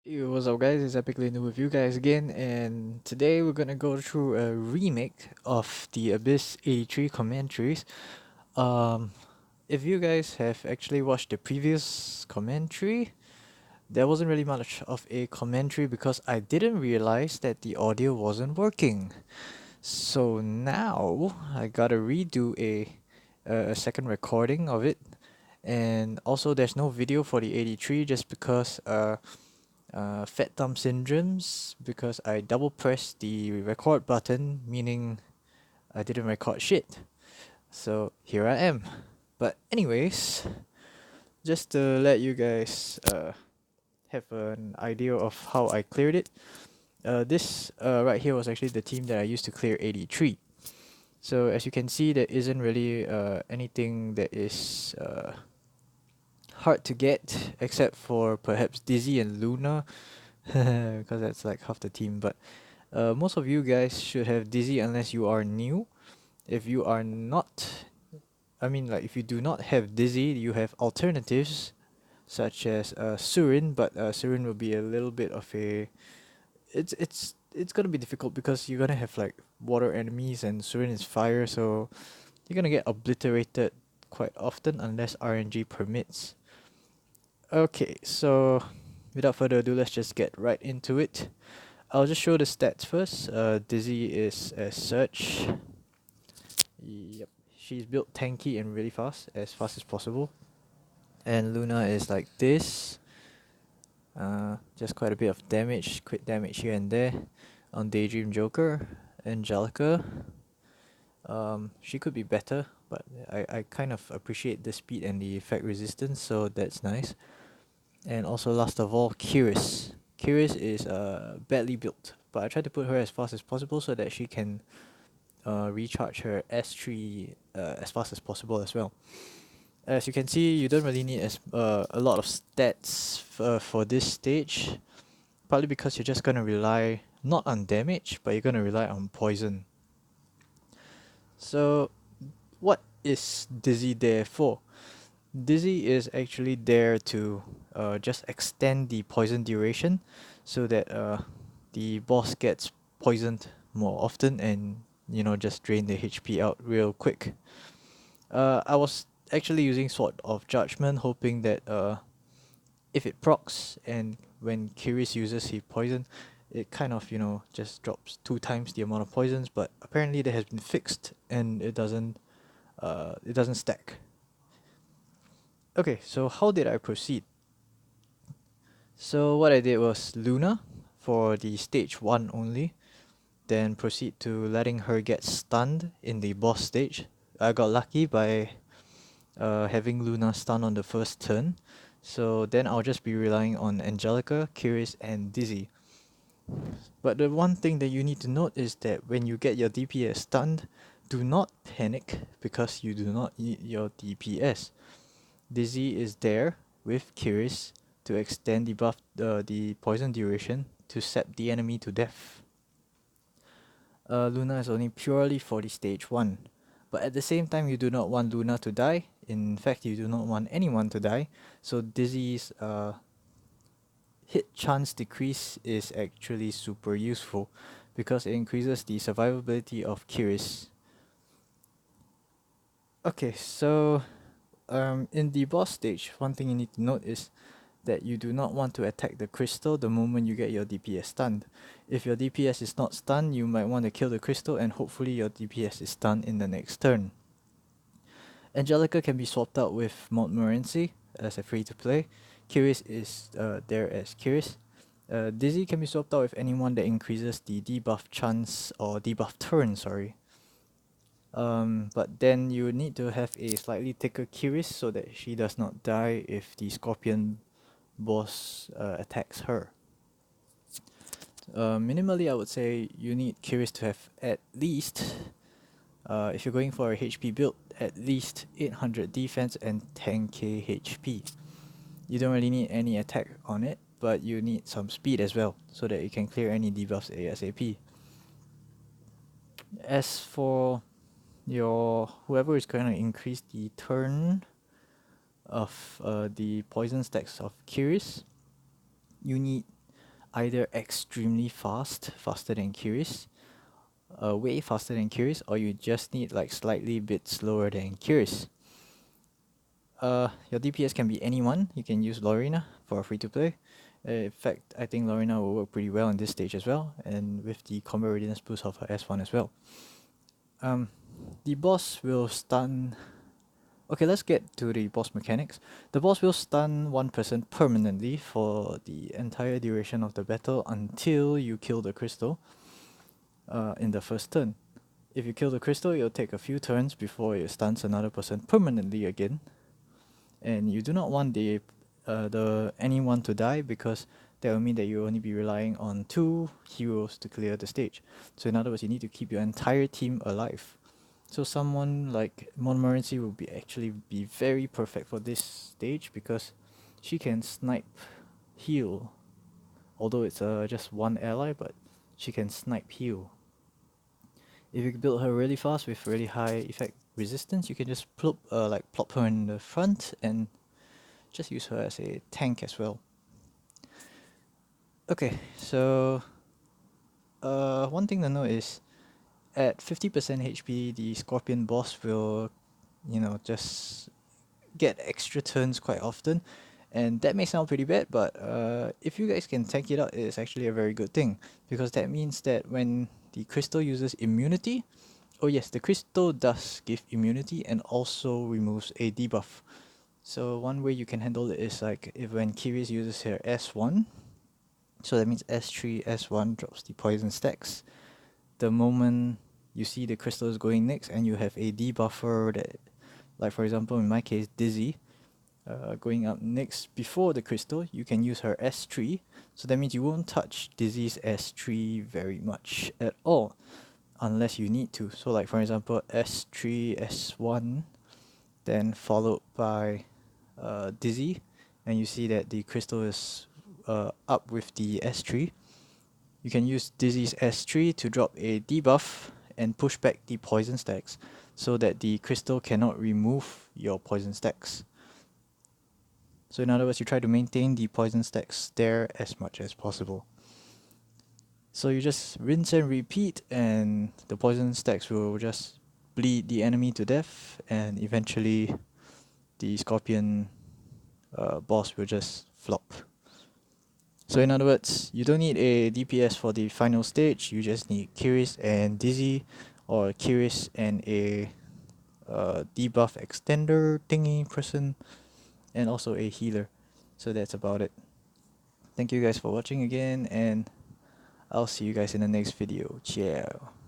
Yo, what's up guys, it's Epically New with you guys again, and today we're gonna go through a remake of the Abyss 83 commentaries. Um, if you guys have actually watched the previous commentary, there wasn't really much of a commentary because I didn't realize that the audio wasn't working. So now I gotta redo a second recording of it, and also there's no video for the 83 just because fat thumb syndromes because I double pressed the record button, meaning I didn't record shit. So here I am. But anyways, just to let you guys have an idea of how I cleared it. This right here was actually the team that I used to clear 83. So as you can see, there isn't really anything that is hard to get except for perhaps Dizzy and Luna, because that's like half the team. But most of you guys should have Dizzy unless you are new. If you are not, I mean, like if you do not have Dizzy, you have alternatives such as Surin, but Surin will be a little bit of a. It's gonna be difficult because you're gonna have like water enemies and Surin is fire, so you're gonna get obliterated quite often unless RNG permits. Okay, so without further ado, let's just get right into it. I'll just show the stats first. Dizzy is as such. Yep. She's built tanky and really fast as possible. And Luna is like this. Just quite a bit of damage, quick damage here and there. On Daydream Joker, Angelica. She could be better, but I kind of appreciate the speed and the effect resistance, so that's nice. And also last of all, Kiris. Kiris is badly built, but I tried to put her as fast as possible so that she can recharge her S3 as fast as possible as well. As you can see, you don't really need a lot of stats for this stage, partly because you're just gonna rely not on damage, but you're gonna rely on poison. So, what is Dizzy there for? Dizzy is actually there to just extend the poison duration so that the boss gets poisoned more often and just drain the HP out real quick. I was actually using Sword of Judgment, hoping that if it procs and when Kiris uses his poison, it kind of just drops 2 times the amount of poisons. But apparently that has been fixed and it doesn't stack. Okay, so how did I proceed? So what I did was Luna for the stage 1 only, then proceed to letting her get stunned in the boss stage. I got lucky by having Luna stun on the first turn, so then I'll just be relying on Angelica, Kiris, and Dizzy. But the one thing that you need to note is that when you get your DPS stunned, do not panic because you do not need your DPS. Dizzy is there with Kiris to extend the poison duration to set the enemy to death. Luna is only purely for the stage 1. But at the same time, you do not want Luna to die. In fact, you do not want anyone to die. So Dizzy's hit chance decrease is actually super useful because it increases the survivability of Kiris. Okay, so in the boss stage, one thing you need to note is that you do not want to attack the crystal the moment you get your DPS stunned. If your DPS is not stunned, you might want to kill the crystal and hopefully your DPS is stunned in the next turn. Angelica can be swapped out with Montmorency as a free to play. Kiris is there as Kiris. Dizzy can be swapped out with anyone that increases the debuff chance or debuff turn, sorry. But then you would need to have a slightly thicker Kiris so that she does not die if the Scorpion boss attacks her. Minimally, I would say you need Kiris to have at least, if you're going for a HP build, at least 800 defense and 10k HP. You don't really need any attack on it, but you need some speed as well, so that you can clear any debuffs ASAP. As for your whoever is going to increase the turn of the poison stacks of Kiris, you need either extremely fast, faster than Kiris, way faster than Kiris, or you just need like slightly bit slower than Kiris. Your DPS can be anyone. You can use Lorena for free to play. In fact, I think Lorena will work pretty well in this stage as well, and with the combat readiness boost of her S1 as well. The boss will stun. Okay, let's get to the boss mechanics. The boss will stun one person permanently for the entire duration of the battle until you kill the crystal in the first turn. If you kill the crystal, it'll take a few turns before it stuns another person permanently again. And you do not want the anyone to die, because that will mean that you only be relying on 2 heroes to clear the stage. So in other words, you need to keep your entire team alive. So someone like Montmorency will actually be very perfect for this stage, because she can snipe heal. Although it's just one ally, but she can snipe heal. If you build her really fast with really high effect resistance, you can just plop her in the front and just use her as a tank as well. Okay, so one thing to note is at 50% HP, the Scorpion boss will, just get extra turns quite often, and that may sound pretty bad, but if you guys can tank it out, it's actually a very good thing, because that means that when the crystal uses immunity, oh yes, the crystal does give immunity and also removes a debuff. So one way you can handle it is like if when Kiris uses her S1, so that means S3, S1 drops the poison stacks. The moment you see the crystals going next and you have a debuffer that, like for example in my case Dizzy, going up next before the crystal, you can use her S3. So that means you won't touch Dizzy's S3 very much at all, unless you need to. So like for example S3, S1, then followed by Dizzy, and you see that the crystal is up with the S3. You can use Dizzy's S3 to drop a debuff and push back the poison stacks, so that the crystal cannot remove your poison stacks. So in other words, you try to maintain the poison stacks there as much as possible. So you just rinse and repeat, and the poison stacks will just bleed the enemy to death, and eventually the Scorpion boss will just flop. So in other words, you don't need a DPS for the final stage, you just need Kiris and Dizzy, or Kiris and a debuff extender thingy person, and also a healer. So that's about it. Thank you guys for watching again, and I'll see you guys in the next video. Ciao.